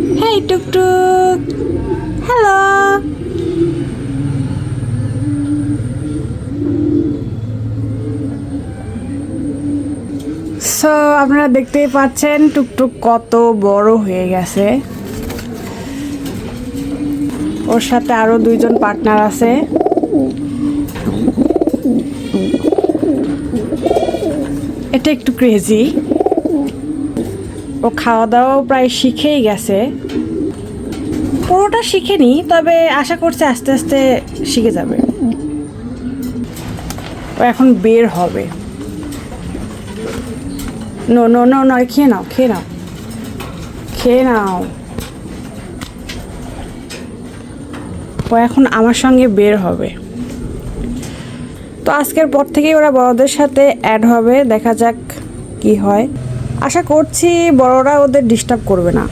Hey, Tuk Tuk. Hello. So আপনারা দেখতেই পাচ্ছেন টুকটুক কত বড় হয়ে গেছে। ওর সাথে আরো দুইজন পার্টনার আছে। এটা একটু ক্রেজি। ও খাওয়া দাওয়াও প্রায় শিখেই গেছে। পুরোটা শিখেনি, তবে আশা করছে আস্তে আস্তে শিখে যাবে। ও এখন বের হবে। নো নো নো নো, খেয়ে নাও খেয়ে নাও খেয়ে নাও। ও এখন আমার সঙ্গে বের হবে। তো আজকের পর থেকেই ওরা বড়দের সাথে অ্যাড হবে, দেখা যাক কি হয়। আশা করছি বড়রা ওদের ডিস্টার্ব করবে না।